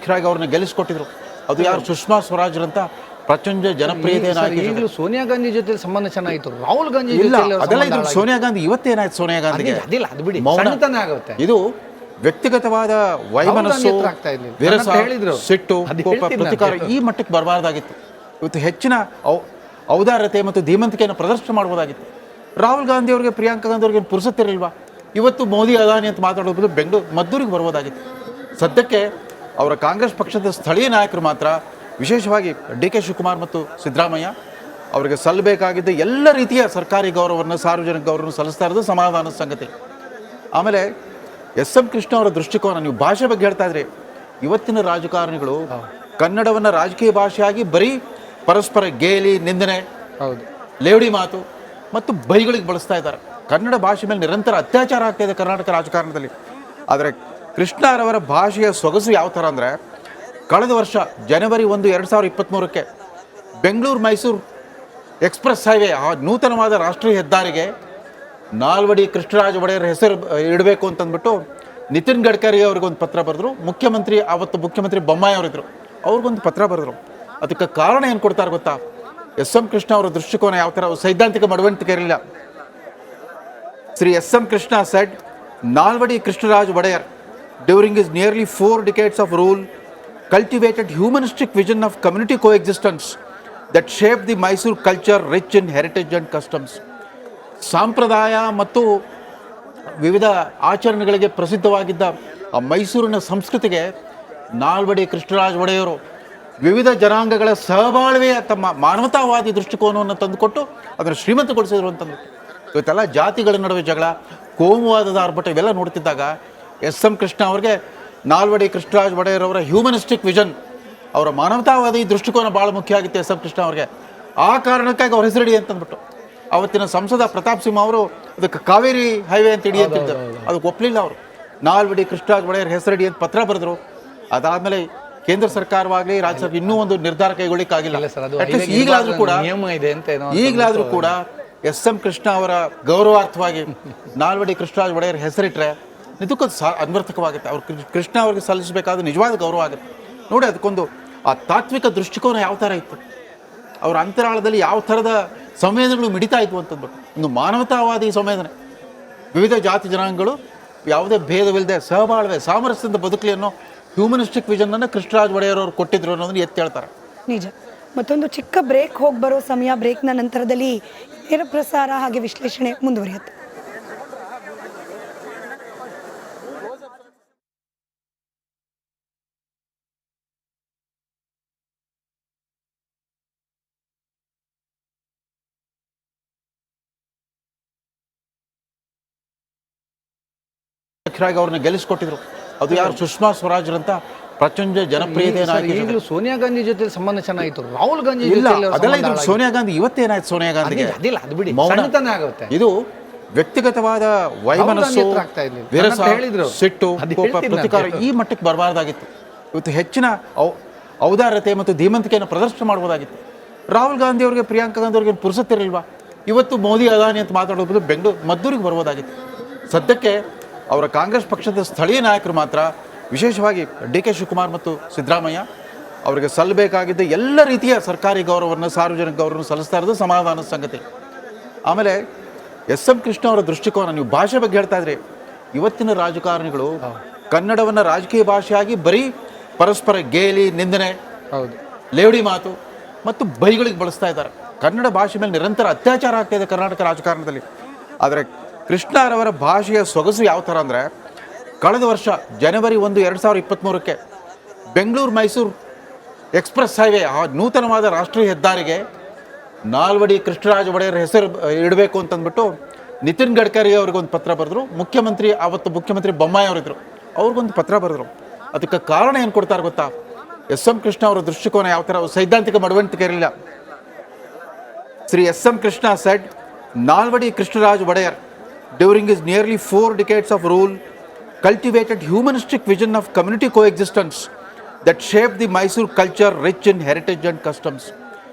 ಅಧ್ಯಕ್ಷರಾಗಿ ಅವ್ರನ್ನ ಗೆಲ್ಲಿಸ್ಕೊಟ್ಟಿದ್ರು. ಅದು ಯಾರು ಸುಷ್ಮಾ ಸ್ವರಾಜ್ರಂತ ಪ್ರಚಂಡ ಜನಪ್ರಿಯತೆ ಈಗಲೂ ಸೋನಿಯಾ ಗಾಂಧಿ ಜೊತೆ ಸಂಬಂಧ ಚೆನ್ನಾಗಿತ್ತು. ರಾಹುಲ್ ಗಾಂಧಿ ಇಲ್ಲ, ಅದೆಲ್ಲ ಇದು ಸೋನಿಯಾ ಗಾಂಧಿ ಇವತ್ತೇನಾಯ್ತು ಸೋನಿಯಾ ಗಾಂಧಿಗೆ ಅದಿಲ್ಲ, ಅದು ಬಿಡಿ, ಮೌನ ಸಣ್ಣತನ ಆಗುತ್ತೆ. ಇದು ವ್ಯಕ್ತಿಗತವಾದ ವೈಮನಸ್ಸು, ವಿರಸ, ಸಿಟ್ಟು, ಕೋಪ, ಪ್ರತಿಕಾರ ಈ ಮಟ್ಟಕ್ಕೆ ಬರಬಾರ್ದಾಗಿತ್ತು. ಇವತ್ತು ಹೆಚ್ಚಿನ ಔದಾರ್ಯತೆ ಮತ್ತು ಧೀಮಂತಿಕೆಯನ್ನು ಪ್ರದರ್ಶನ ಮಾಡ್ಬೋದಾಗಿತ್ತು. ರಾಹುಲ್ ಗಾಂಧಿ ಅವರಿಗೆ, ಪ್ರಿಯಾಂಕಾ ಗಾಂಧಿ ಅವ್ರಿಗೆ ಪುರುಸತ್ತಿರಲಿಲ್ವಾ? ಇವತ್ತು ಮೋದಿ ಅದಾನಿ ಅಂತ ಮಾತಾಡೋದು ಮದ್ದೂರಿಗೆ ಬರ್ಬೋದಾಗಿತ್ತು. ಸದ್ಯಕ್ಕೆ ಅವರ ಕಾಂಗ್ರೆಸ್ ಪಕ್ಷದ ಸ್ಥಳೀಯ ನಾಯಕರು ಮಾತ್ರ, ವಿಶೇಷವಾಗಿ ಡಿ.ಕೆ. ಶಿವಕುಮಾರ್ ಮತ್ತು ಸಿದ್ದರಾಮಯ್ಯ ಅವರಿಗೆ ಸಲ್ಲಬೇಕಾಗಿದ್ದ ಎಲ್ಲ ರೀತಿಯ ಸರ್ಕಾರಿ ಗೌರವವನ್ನು, ಸಾರ್ವಜನಿಕ ಗೌರವವನ್ನು ಸಲ್ಲಿಸ್ತಾ ಇರೋದು ಸಮಾಧಾನದ ಸಂಗತಿ. ಆಮೇಲೆ ಎಸ್.ಎಂ. ಕೃಷ್ಣ ಅವರ ದೃಷ್ಟಿಕೋನ, ನೀವು ಭಾಷೆ ಬಗ್ಗೆ ಹೇಳ್ತಾ ಇದ್ರಿ, ಇವತ್ತಿನ ರಾಜಕಾರಣಿಗಳು ಕನ್ನಡವನ್ನು ರಾಜಕೀಯ ಭಾಷೆಯಾಗಿ ಬರೀ ಪರಸ್ಪರ ಗೇಲಿ, ನಿಂದನೆ, ಲೇವಡಿ ಮಾತು ಮತ್ತು ಬೈಗಳಿಗೆ ಬಳಸ್ತಾ ಇದ್ದಾರೆ. ಕನ್ನಡ ಭಾಷೆ ಮೇಲೆ ನಿರಂತರ ಅತ್ಯಾಚಾರ ಆಗ್ತಾ ಇದೆ ಕರ್ನಾಟಕ ರಾಜಕಾರಣದಲ್ಲಿ. ಆದರೆ ಕೃಷ್ಣರವರ ಭಾಷೆಯ ಸೊಗಸು ಯಾವ ಥರ ಅಂದರೆ, ಕಳೆದ ವರ್ಷ ಜನವರಿ 1, 2023 ಬೆಂಗಳೂರು ಮೈಸೂರು ಎಕ್ಸ್ಪ್ರೆಸ್ ಹೈವೇ, ಆ ನೂತನವಾದ ರಾಷ್ಟ್ರೀಯ ಹೆದ್ದಾರಿಗೆ ನಾಲ್ವಡಿ ಕೃಷ್ಣರಾಜ ಒಡೆಯರ್ ಹೆಸರು ಇಡಬೇಕು ಅಂತಂದ್ಬಿಟ್ಟು ನಿತಿನ್ ಗಡ್ಕರಿ ಅವ್ರಿಗೊಂದು ಪತ್ರ ಬರೆದ್ರು. ಅವತ್ತು ಮುಖ್ಯಮಂತ್ರಿ ಬೊಮ್ಮಾಯಿ ಅವರಿದ್ದರು, ಅವ್ರಿಗೊಂದು ಪತ್ರ ಬರೆದ್ರು. ಅದಕ್ಕೆ ಕಾರಣ ಏನು ಕೊಡ್ತಾರೆ ಗೊತ್ತಾ? ಎಸ್.ಎಂ. ಕೃಷ್ಣ ಅವರ ದೃಷ್ಟಿಕೋನ ಯಾವ ಥರ, ಸೈದ್ಧಾಂತಿಕ ಮಡವಂತಿಕೆ ಇರಲಿಲ್ಲ. Shri S M. Krishna said, Nalwadi Krishnaraja Wodeyar during his nearly 4 decades of rule cultivated humanistic vision of community coexistence that shaped the Mysore culture rich in heritage and customs. ಸಂಪ್ರದಾಯ ಮತ್ತು ವಿವಿಧ ಆಚರಣೆಗಳಿಗೆ ಪ್ರಸಿದ್ಧವಾಗಿದ್ದ ಆ ಮೈಸೂರಿನ ಸಂಸ್ಕೃತಿಗೆ ನಾಲ್ವಡಿ ಕೃಷ್ಣರಾಜ ಒಡೆಯರು ವಿವಿಧ ಜನಾಂಗಗಳ ಸಹಬಾಳ್ವೆಯ ತಮ್ಮ ಮಾನವತಾವಾದಿ ದೃಷ್ಟಿಕೋನವನ್ನು ತಂದುಕೊಟ್ಟು ಅದನ್ನು ಶ್ರೀಮಂತಗೊಳಿಸಿದ್ರು ಅಂತಂದು. ಇವತ್ತೆಲ್ಲ ಜಾತಿಗಳ ನಡುವೆ ಜಗಳ, ಕೋಮುವಾದದ ಆರ್ಭಟ ಇವೆಲ್ಲ ನೋಡ್ತಿದ್ದಾಗ ಎಸ್.ಎಂ. ಕೃಷ್ಣ ಅವ್ರಿಗೆ ನಾಲ್ವಡಿ ಕೃಷ್ಣರಾಜ ಒಡೆಯರ್ ಅವರ ಹ್ಯೂಮನಿಸ್ಟಿಕ್ ವಿಷನ್, ಅವರ ಮಾನವತಾವಾದಿ ದೃಷ್ಟಿಕೋನ ಭಾಳ ಮುಖ್ಯ ಆಗಿತ್ತು ಎಸ್.ಎಂ. ಕೃಷ್ಣ ಅವ್ರಿಗೆ. ಆ ಕಾರಣಕ್ಕಾಗಿ ಅವ್ರ ಹೆಸರಿಡಿ ಅಂತಂದ್ಬಿಟ್ಟು ಅವತ್ತಿನ ಸಂಸದ ಪ್ರತಾಪ್ ಸಿಂಹ ಅವರು ಅದಕ್ಕೆ ಕಾವೇರಿ ಹೈವೇ ಅಂತ ಇಡಿ ಅಂತಿದ್ದರು. ಅದಕ್ಕೆ ಒಪ್ಪಲಿಲ್ಲ ಅವರು. ನಾಲ್ವಡಿ ಕೃಷ್ಣರಾಜ ಒಡೆಯರ್ ಹೆಸರಿಡಿ ಅಂತ ಪತ್ರ ಬರೆದ್ರು. ಅದಾದಮೇಲೆ ಕೇಂದ್ರ ಸರ್ಕಾರವಾಗಲಿ ರಾಜ್ಯ ಸರ್ಕಾರ ಇನ್ನೂ ಒಂದು ನಿರ್ಧಾರ ಕೈಗೊಳ್ಳಿಕ್ಕಾಗಿಲ್ಲ. ಈಗಲಾದರೂ ಕೂಡ ಎಸ್.ಎಂ. ಕೃಷ್ಣ ಅವರ ಗೌರವಾರ್ಥವಾಗಿ ನಾಲ್ವಡಿ ಕೃಷ್ಣರಾಜ ಒಡೆಯರ್ ಹೆಸರಿಟ್ರೆ ಇದಕ್ಕೂ ಅನ್ವರ್ಥಕವಾಗುತ್ತೆ. ಅವ್ರು ಕೃಷ್ಣ ಅವ್ರಿಗೆ ಸಲ್ಲಿಸಬೇಕಾದ ನಿಜವಾದ ಗೌರವ ಆಗುತ್ತೆ. ನೋಡಿ, ಅದಕ್ಕೊಂದು ಆ ತಾತ್ವಿಕ ದೃಷ್ಟಿಕೋನ ಯಾವ ಥರ ಇತ್ತು, ಅವರ ಅಂತರಾಳದಲ್ಲಿ ಯಾವ ಥರದ ಸಂವೇದನೆಗಳು ಮಿಡಿತಾ ಇದ್ವು ಅಂತಂದ್ಬಿಟ್ಟು, ಒಂದು ಮಾನವತಾವಾದಿ ಸಂವೇದನೆ. ವಿವಿಧ ಜಾತಿ ಜನಾಂಗಗಳು ಯಾವುದೇ ಭೇದವಿಲ್ಲದೆ ಸಹಬಾಳ್ವೆ, ಸಾಮರಸ್ಯದಿಂದ ಬದುಕಲಿ ಅನ್ನೋ ಹ್ಯೂಮನಿಸ್ಟಿಕ್ ವಿಷನ್ ಕೃಷ್ಣರಾಜ ಒಡೆಯರ್ ಅವರು ಕೊಟ್ಟಿದ್ರು ಅನ್ನೋದನ್ನ ಎತ್ತಿ ಹೇಳ್ತಾರೆ. ನಿಜ. ಮತ್ತೊಂದು ಚಿಕ್ಕ ಬ್ರೇಕ್, ಹೋಗಿ ಬರೋ ಸಮಯ. ಬ್ರೇಕ್ನ ನಂತರದಲ್ಲಿ ನೇರ ಪ್ರಸಾರ ಹಾಗೆ ವಿಶ್ಲೇಷಣೆ ಮುಂದುವರಿಯುತ್ತೆ. ಅಧ್ಯಕ್ಷರಾಗಿ ಅವ್ರನ್ನ ಗೆಲ್ಲಿಸ್ಕೊಟ್ಟಿದ್ರು. ಅದು ಯಾರು ಸುಷ್ಮಾ ಸ್ವರಾಜ್ರಂತ ಪ್ರಚಂಡ ಜನಪ್ರಿಯತೆ. ಈಗಲೂ ಸೋನಿಯಾ ಗಾಂಧಿ ಜೊತೆ ಸಂಬಂಧ ಚೆನ್ನಾಗಿತ್ತು. ರಾಹುಲ್ ಗಾಂಧಿ ಇಲ್ಲ, ಅದೆಲ್ಲ ಇದು ಸೋನಿಯಾ ಗಾಂಧಿ ಇವತ್ತೇನಾಯ್ತು ಸೋನಿಯಾ ಗಾಂಧಿಗೆ ಅದಿಲ್ಲ, ಅದು ಬಿಡಿ, ಮೌನ ಸಣ್ಣತನ ಆಗುತ್ತೆ. ಇದು ವ್ಯಕ್ತಿಗತವಾದ ವೈಮನಸ್ಸು, ವಿರಸ, ಸಿಟ್ಟು, ಕೋಪ, ಪ್ರತಿಕಾರ ಈ ಮಟ್ಟಕ್ಕೆ ಬರಬಾರ್ದಾಗಿತ್ತು. ಇವತ್ತು ಹೆಚ್ಚಿನ ಔದಾರ್ಯತೆ ಮತ್ತು ಧೀಮಂತಿಕೆಯನ್ನು ಪ್ರದರ್ಶನ ಮಾಡ್ಬೋದಾಗಿತ್ತು. ರಾಹುಲ್ ಗಾಂಧಿ ಅವರಿಗೆ, ಪ್ರಿಯಾಂಕಾ ಗಾಂಧಿ ಅವ್ರಿಗೆ ಪುರುಸತ್ತಿರಲಿಲ್ವಾ? ಇವತ್ತು ಮೋದಿ ಅದಾನಿ ಅಂತ ಮಾತಾಡೋದು ಮದ್ದೂರಿಗೆ ಬರ್ಬೋದಾಗಿತ್ತು. ಸದ್ಯಕ್ಕೆ ಅವರ ಕಾಂಗ್ರೆಸ್ ಪಕ್ಷದ ಸ್ಥಳೀಯ ನಾಯಕರು ಮಾತ್ರ, ವಿಶೇಷವಾಗಿ ಡಿ.ಕೆ. ಶಿವಕುಮಾರ್ ಮತ್ತು ಸಿದ್ದರಾಮಯ್ಯ ಅವರಿಗೆ ಸಲ್ಲಬೇಕಾಗಿದ್ದ ಎಲ್ಲ ರೀತಿಯ ಸರ್ಕಾರಿ ಗೌರವವನ್ನು, ಸಾರ್ವಜನಿಕ ಗೌರವವನ್ನು ಸಲ್ಲಿಸ್ತಾ ಇರೋದು ಸಮಾಧಾನದ ಸಂಗತಿ. ಆಮೇಲೆ ಎಸ್.ಎಂ. ಕೃಷ್ಣ ಅವರ ದೃಷ್ಟಿಕೋನ, ನೀವು ಭಾಷೆ ಬಗ್ಗೆ ಹೇಳ್ತಾ ಇದ್ರಿ, ಇವತ್ತಿನ ರಾಜಕಾರಣಿಗಳು ಕನ್ನಡವನ್ನು ರಾಜಕೀಯ ಭಾಷೆಯಾಗಿ ಬರೀ ಪರಸ್ಪರ ಗೇಲಿ, ನಿಂದನೆ, ಲೇವಡಿ ಮಾತು ಮತ್ತು ಬೈಗಳಿಗೆ ಬಳಸ್ತಾ ಇದ್ದಾರೆ. ಕನ್ನಡ ಭಾಷೆ ಮೇಲೆ ನಿರಂತರ ಅತ್ಯಾಚಾರ ಆಗ್ತಾ ಇದೆ ಕರ್ನಾಟಕ ರಾಜಕಾರಣದಲ್ಲಿ. ಆದರೆ ಕೃಷ್ಣರವರ ಭಾಷೆಯ ಸೊಗಸು ಯಾವ ಥರ ಅಂದರೆ, ಕಳೆದ ವರ್ಷ ಜನವರಿ 1, 2023 ಬೆಂಗಳೂರು ಮೈಸೂರು ಎಕ್ಸ್ಪ್ರೆಸ್ ಹೈವೇ, ಆ ನೂತನವಾದ ರಾಷ್ಟ್ರೀಯ ಹೆದ್ದಾರಿಗೆ ನಾಲ್ವಡಿ ಕೃಷ್ಣರಾಜ ಒಡೆಯರ್ ಹೆಸರು ಇಡಬೇಕು ಅಂತಂದ್ಬಿಟ್ಟು ನಿತಿನ್ ಗಡ್ಕರಿ ಅವ್ರಿಗೊಂದು ಪತ್ರ ಬರೆದ್ರು. ಅವತ್ತು ಮುಖ್ಯಮಂತ್ರಿ ಬೊಮ್ಮಾಯಿ ಅವರಿದ್ದರು, ಅವ್ರಿಗೊಂದು ಪತ್ರ ಬರೆದ್ರು. ಅದಕ್ಕೆ ಕಾರಣ ಏನು ಕೊಡ್ತಾರೆ ಗೊತ್ತಾ? ಎಸ್.ಎಂ. ಕೃಷ್ಣ ಅವರ ದೃಷ್ಟಿಕೋನ ಯಾವ ಥರ, ಸೈದ್ಧಾಂತಿಕ ಮಡವಂತಿಕೆ ಇರಲಿಲ್ಲ. Shri S M. Krishna said, Nalwadi Krishnaraja Wodeyar during his nearly 4 decades of rule cultivated humanistic vision of community coexistence that shaped the Mysore culture rich in heritage and customs.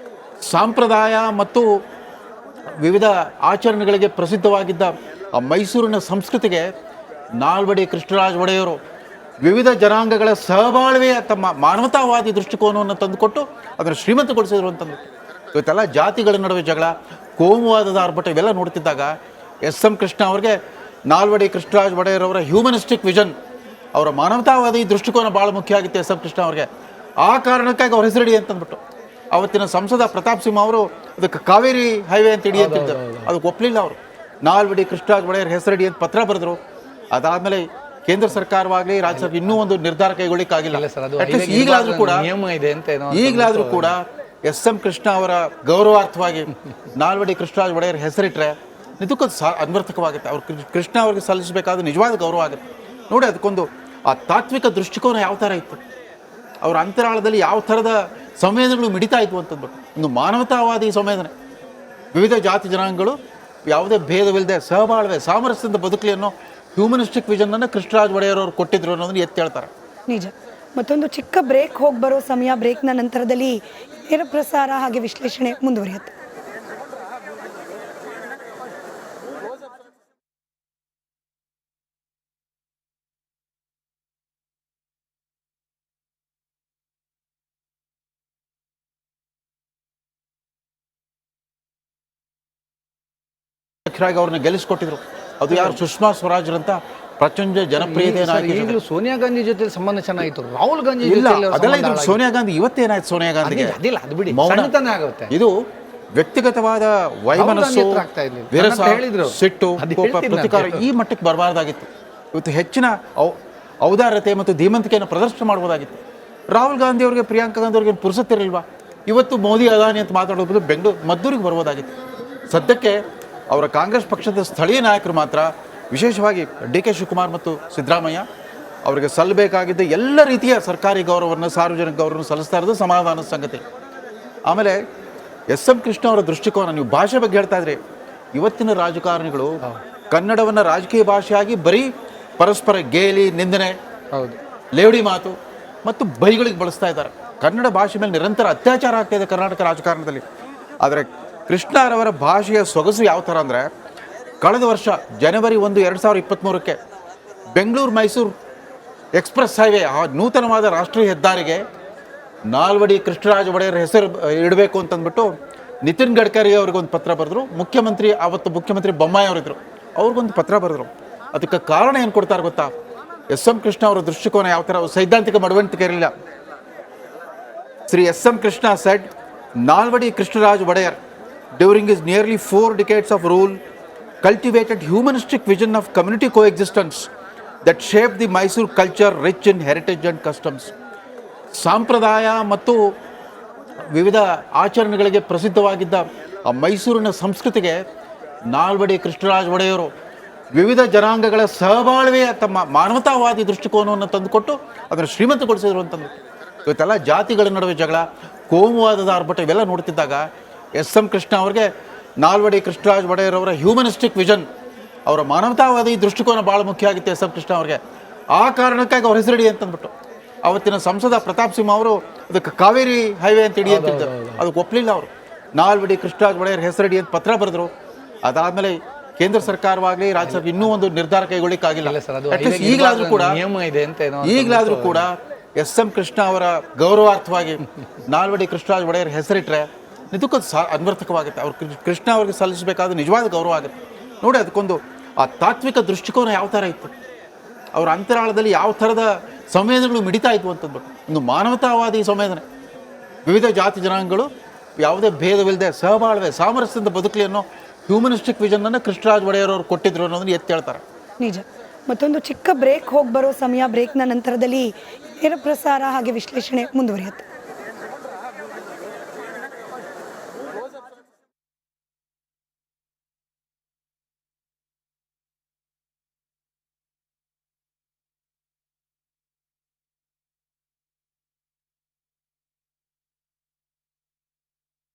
ಸಂಪ್ರದಾಯ ಮತ್ತು ವಿವಿಧ ಆಚರಣೆಗಳಿಗೆ ಪ್ರಸಿದ್ಧವಾಗಿದ್ದ ಆ ಮೈಸೂರಿನ ಸಂಸ್ಕೃತಿಗೆ ನಾಲ್ವಡಿ ಕೃಷ್ಣರಾಜ ಒಡೆಯರು ವಿವಿಧ ಜನಾಂಗಗಳ ಸಹಬಾಳ್ವೆಯ ತಮ್ಮ ಮಾನವತಾವಾದಿ ದೃಷ್ಟಿಕೋನವನ್ನು ತಂದುಕೊಟ್ಟು ಅದನ್ನು ಶ್ರೀಮಂತಗೊಳಿಸಿದ್ರು ಅಂತಂದು. ಇವತ್ತೆಲ್ಲ ಜಾತಿಗಳ ನಡುವೆ ಜಗಳ, ಕೋಮುವಾದದ ಆರ್ಭಟ ಇವೆಲ್ಲ ನೋಡ್ತಿದ್ದಾಗ ಎಸ್ ಎಂ ಕೃಷ್ಣ ಅವ್ರಿಗೆ ನಾಲ್ವಡಿ ಕೃಷ್ಣರಾಜ ಒಡೆಯರ್ ಅವರ ಹ್ಯೂಮನಿಸ್ಟಿಕ್ ವಿಷನ್, ಅವರ ಮಾನವತಾವಾದಿ ದೃಷ್ಟಿಕೋನ ಭಾಳ ಮುಖ್ಯ ಆಗಿತ್ತು ಎಸ್ ಎಂ ಕೃಷ್ಣ ಅವ್ರಿಗೆ. ಆ ಕಾರಣಕ್ಕಾಗಿ ಅವ್ರ ಹೆಸರಿಡಿ ಅಂತಂದ್ಬಿಟ್ಟು ಅವತ್ತಿನ ಸಂಸದ ಪ್ರತಾಪ್ ಸಿಂಹ ಅವರು ಅದಕ್ಕೆ ಕಾವೇರಿ ಹೈವೇ ಅಂತ ಇಡಿ ಅಂತಿದ್ದರು. ಅದಕ್ಕೆ ಒಪ್ಪಲಿಲ್ಲ ಅವರು. ನಾಲ್ವಡಿ ಕೃಷ್ಣರಾಜ ಒಡೆಯರ್ ಹೆಸರಿಡಿ ಅಂತ ಪತ್ರ ಬರೆದ್ರು. ಅದಾದಮೇಲೆ ಕೇಂದ್ರ ಸರ್ಕಾರವಾಗಲಿ ರಾಜ್ಯ ಸರ್ಕಾರ ಇನ್ನೂ ಒಂದು ನಿರ್ಧಾರ ಕೈಗೊಳ್ಳಿಕ್ಕಾಗಿಲ್ಲ. ಈಗಲಾದರೂ ಕೂಡ ಈಗಲಾದರೂ ಕೂಡ ಎಸ್ ಎಂ ಕೃಷ್ಣ ಅವರ ಗೌರವಾರ್ಥವಾಗಿ ನಾಲ್ವಡಿ ಕೃಷ್ಣರಾಜ ಒಡೆಯರ್ ಹೆಸರಿಟ್ರೆ ಇದಕ್ಕೂ ಅನ್ವರ್ಥಕವಾಗುತ್ತೆ. ಅವ್ರು ಕೃಷ್ಣ ಅವ್ರಿಗೆ ಸಲ್ಲಿಸಬೇಕಾದ ನಿಜವಾದ ಗೌರವ ಆಗುತ್ತೆ. ನೋಡಿ, ಅದಕ್ಕೊಂದು ಆ ತಾತ್ವಿಕ ದೃಷ್ಟಿಕೋನ ಯಾವ ಥರ ಇತ್ತು, ಅವರ ಅಂತರಾಳದಲ್ಲಿ ಯಾವ ಥರದ ಸಂವೇದನೆಗಳು ಮಿಡಿತಾ ಇದ್ವು ಅಂತಂದ್ಬಿಟ್ಟು ಒಂದು ಮಾನವತಾವಾದಿ ಸಂವೇದನೆ. ವಿವಿಧ ಜಾತಿ ಜನಾಂಗಗಳು ಯಾವುದೇ ಭೇದವಿಲ್ಲದೆ ಸಹಬಾಳ್ವೆ ಸಾಮರಸ್ಯದಿಂದ ಬದುಕಲಿ ಅನ್ನೋ ಹ್ಯೂಮನಿಸ್ಟಿಕ್ ವಿಷನ್ ಕೃಷ್ಣರಾಜ ಒಡೆಯರ್ ಅವರು ಕೊಟ್ಟಿದ್ರು ಅನ್ನೋದನ್ನ ಎತ್ತಿ ಹೇಳ್ತಾರೆ. ನಿಜ. ಮತ್ತೊಂದು ಚಿಕ್ಕ ಬ್ರೇಕ್ ಹೋಗಿ ಬರೋ ಸಮಯ. ಬ್ರೇಕ್ನ ನಂತರದಲ್ಲಿ ನೇರ ಪ್ರಸಾರ ಹಾಗೆ ವಿಶ್ಲೇಷಣೆ ಮುಂದುವರಿಯುತ್ತೆ. ಅವ್ರನ್ನ ಗೆಲ್ಲಿಸ್ಕೊಟ್ಟಿದ್ರು. ಅದು ಯಾರು? ಸುಷ್ಮಾ ಸ್ವರಾಜ್ ಅಂತ ಪ್ರಚಂಡ ಜನಪ್ರಿಯತೆ ಈಗಲೂ ಸೋನಿಯಾ ಗಾಂಧಿ ಜೊತೆ ಸಂಬಂಧ ಚೆನ್ನಾಗಿತ್ತು. ರಾಹುಲ್ ಗಾಂಧಿ ಇಲ್ಲ, ಅದೆಲ್ಲ ಇದು ಸೋನಿಯಾ ಗಾಂಧಿ ಇವತ್ತೇನಾಯ್ತು? ಸೋನಿಯಾ ಗಾಂಧಿಗೆ ಇದು ವ್ಯಕ್ತಿಗತವಾದ ವೈಮನಸ್ಸು, ವಿರಸ, ಸಿಟ್ಟು, ಕೋಪ, ಪ್ರತಿಕಾರ ಈ ಮಟ್ಟಕ್ಕೆ ಬರಬಾರ್ದಾಗಿತ್ತು. ಇವತ್ತು ಹೆಚ್ಚಿನ ಔದಾರ್ಯತೆ ಮತ್ತು ಧೀಮಂತಿಕೆಯನ್ನು ಪ್ರದರ್ಶನ ಮಾಡ್ಬೋದಾಗಿತ್ತು. ರಾಹುಲ್ ಗಾಂಧಿ ಅವರಿಗೆ, ಪ್ರಿಯಾಂಕಾ ಗಾಂಧಿ ಅವ್ರಿಗೆ ಪುರುಸತ್ತಿರಲಿಲ್ವಾ? ಇವತ್ತು ಮೋದಿ ಅದಾನಿ ಅಂತ ಮಾತಾಡೋದು ಬೆಂಗಳೂರು ಮದ್ದೂರಿಗೆ ಬರ್ಬೋದಾಗಿತ್ತು. ಸದ್ಯಕ್ಕೆ ಅವರ ಕಾಂಗ್ರೆಸ್ ಪಕ್ಷದ ಸ್ಥಳೀಯ ನಾಯಕರು ಮಾತ್ರ, ವಿಶೇಷವಾಗಿ ಡಿ ಕೆ ಶಿವಕುಮಾರ್ ಮತ್ತು ಸಿದ್ದರಾಮಯ್ಯ ಅವರಿಗೆ ಸಲ್ಲಬೇಕಾಗಿದ್ದ ಎಲ್ಲ ರೀತಿಯ ಸರ್ಕಾರಿ ಗೌರವವನ್ನು, ಸಾರ್ವಜನಿಕ ಗೌರವವನ್ನು ಸಲ್ಲಿಸ್ತಾ ಇರೋದು ಸಮಾಧಾನದ ಸಂಗತಿ. ಆಮೇಲೆ ಎಸ್ ಎಂ ಕೃಷ್ಣ ಅವರ ದೃಷ್ಟಿಕೋನ, ನೀವು ಭಾಷೆ ಬಗ್ಗೆ ಹೇಳ್ತಾ ಇದ್ರಿ, ಇವತ್ತಿನ ರಾಜಕಾರಣಿಗಳು ಕನ್ನಡವನ್ನು ರಾಜಕೀಯ ಭಾಷೆಯಾಗಿ ಬರೀ ಪರಸ್ಪರ ಗೇಲಿ, ನಿಂದನೆ, ಲೇವಡಿ ಮಾತು ಮತ್ತು ಬೈಗಳಿಗೆ ಬಳಸ್ತಾ ಇದ್ದಾರೆ. ಕನ್ನಡ ಭಾಷೆ ಮೇಲೆ ನಿರಂತರ ಅತ್ಯಾಚಾರ ಆಗ್ತಾ ಇದೆ ಕರ್ನಾಟಕ ರಾಜಕಾರಣದಲ್ಲಿ. ಆದರೆ ಕೃಷ್ಣರವರ ಭಾಷೆಯ ಸೊಗಸು ಯಾವ ಥರ ಅಂದರೆ, ಕಳೆದ ವರ್ಷ ಜನವರಿ 1, 2023 ಬೆಂಗಳೂರು ಮೈಸೂರು ಎಕ್ಸ್ಪ್ರೆಸ್ ಹೈವೇ, ಆ ನೂತನವಾದ ರಾಷ್ಟ್ರೀಯ ಹೆದ್ದಾರಿಗೆ ನಾಲ್ವಡಿ ಕೃಷ್ಣರಾಜ ಒಡೆಯರ್ ಹೆಸರು ಇಡಬೇಕು ಅಂತಂದ್ಬಿಟ್ಟು ನಿತಿನ್ ಗಡ್ಕರಿ ಅವ್ರಿಗೊಂದು ಪತ್ರ ಬರೆದ್ರು. ಅವತ್ತು ಮುಖ್ಯಮಂತ್ರಿ ಬೊಮ್ಮಾಯಿ ಅವರಿದ್ದರು, ಅವ್ರಿಗೊಂದು ಪತ್ರ ಬರೆದ್ರು. ಅದಕ್ಕೆ ಕಾರಣ ಏನು ಕೊಡ್ತಾರೆ ಗೊತ್ತಾ? ಎಸ್ ಎಂ ಕೃಷ್ಣ ಅವರ ದೃಷ್ಟಿಕೋನ ಯಾವ ಥರ, ಸೈದ್ಧಾಂತಿಕ ಮಡವಂತಿಕೆ ಇರಲಿಲ್ಲ. Shri S M Krishna said, Nalwadi Krishnaraja Wodeyar during his nearly 4 decades of rule cultivated humanistic vision of community coexistence that shaped the Mysore culture rich in heritage and customs. ಸಂಪ್ರದಾಯ ಮತ್ತು ವಿವಿಧ ಆಚರಣೆಗಳಿಗೆ ಪ್ರಸಿದ್ಧವಾಗಿದ್ದ ಆ ಮೈಸೂರಿನ ಸಂಸ್ಕೃತಿಗೆ ನಾಲ್ವಡಿ ಕೃಷ್ಣರಾಜ ಒಡೆಯರು ವಿವಿಧ ಜನಾಂಗಗಳ ಸಹಬಾಳ್ವೆಯ ತಮ್ಮ ಮಾನವತಾವಾದಿ ದೃಷ್ಟಿಕೋನವನ್ನು ತಂದುಕೊಟ್ಟು ಅದನ್ನು ಶ್ರೀಮಂತಗೊಳಿಸಿದ್ರು ಅಂತಂದು. ಇವತ್ತೆಲ್ಲ ಜಾತಿಗಳ ನಡುವೆ ಜಗಳ, ಕೋಮುವಾದದ ಆರ್ಭಟ ಇವೆಲ್ಲ ನೋಡ್ತಿದ್ದಾಗ ಎಸ್ ಎಂ ಕೃಷ್ಣ ಅವ್ರಿಗೆ ನಾಲ್ವಡಿ ಕೃಷ್ಣರಾಜ ಒಡೆಯರ್ ಅವರ ಹ್ಯೂಮನಿಸ್ಟಿಕ್ ವಿಷನ್, ಅವರ ಮಾನವತಾವಾದಿ ದೃಷ್ಟಿಕೋನ ಭಾಳ ಮುಖ್ಯ ಆಗಿತ್ತು ಎಸ್ ಎಂ ಕೃಷ್ಣ ಅವ್ರಿಗೆ. ಆ ಕಾರಣಕ್ಕಾಗಿ ಅವ್ರ ಹೆಸರಿಡಿ ಅಂತಂದ್ಬಿಟ್ಟು ಅವತ್ತಿನ ಸಂಸದ ಪ್ರತಾಪ್ ಸಿಂಹ ಅವರು ಅದಕ್ಕೆ ಕಾವೇರಿ ಹೈವೇ ಅಂತ ಇಡಿ ಅಂತಿದ್ದರು. ಅದಕ್ಕೆ ಒಪ್ಪಲಿಲ್ಲ ಅವರು. ನಾಲ್ವಡಿ ಕೃಷ್ಣರಾಜ ಒಡೆಯರ್ ಹೆಸರಿಡಿ ಅಂತ ಪತ್ರ ಬರೆದ್ರು. ಅದಾದಮೇಲೆ ಕೇಂದ್ರ ಸರ್ಕಾರವಾಗಲಿ ರಾಜ್ಯ ಸರ್ಕಾರ ಇನ್ನೂ ಒಂದು ನಿರ್ಧಾರ ಕೈಗೊಳ್ಳಿಕ್ಕಾಗಿಲ್ಲ. ಈಗಲಾದರೂ ಕೂಡ ಎಸ್ ಎಂ ಕೃಷ್ಣ ಅವರ ಗೌರವಾರ್ಥವಾಗಿ ನಾಲ್ವಡಿ ಕೃಷ್ಣರಾಜ ಒಡೆಯರ್ ಹೆಸರಿಟ್ರೆ ಇದಕ್ಕೂ ಅನ್ವರ್ಥಕವಾಗುತ್ತೆ. ಅವ್ರು ಕೃಷ್ಣ ಅವ್ರಿಗೆ ಸಲ್ಲಿಸಬೇಕಾದ ನಿಜವಾದ ಗೌರವ ಆಗುತ್ತೆ. ನೋಡಿ, ಅದಕ್ಕೊಂದು ಆ ತಾತ್ವಿಕ ದೃಷ್ಟಿಕೋನ ಯಾವ ಥರ ಇತ್ತು, ಅವರ ಅಂತರಾಳದಲ್ಲಿ ಯಾವ ಥರದ ಸಂವೇದನೆಗಳು ಮಿಡಿತಾ ಇದ್ವು ಅಂತಂದ್ಬಿಟ್ಟು ಒಂದು ಮಾನವತಾವಾದಿ ಸಂವೇದನೆ. ವಿವಿಧ ಜಾತಿ ಜನಾಂಗಗಳು ಯಾವುದೇ ಭೇದವಿಲ್ಲದೆ ಸಹಬಾಳ್ವೆ ಸಾಮರಸ್ಯದಿಂದ ಬದುಕಲಿ ಅನ್ನೋ ಹ್ಯೂಮನಿಸ್ಟಿಕ್ ವಿಷನ್ ಕೃಷ್ಣರಾಜ ಒಡೆಯರ್ ಅವರು ಕೊಟ್ಟಿದ್ರು ಅನ್ನೋದನ್ನ ಎತ್ತಿ ಹೇಳ್ತಾರೆ. ನಿಜ. ಮತ್ತೊಂದು ಚಿಕ್ಕ ಬ್ರೇಕ್ ಹೋಗಿ ಬರೋ ಸಮಯ. ಬ್ರೇಕ್ನ ನಂತರದಲ್ಲಿ ನೇರ ಪ್ರಸಾರ ಹಾಗೆ ವಿಶ್ಲೇಷಣೆ ಮುಂದುವರಿಯುತ್ತೆ.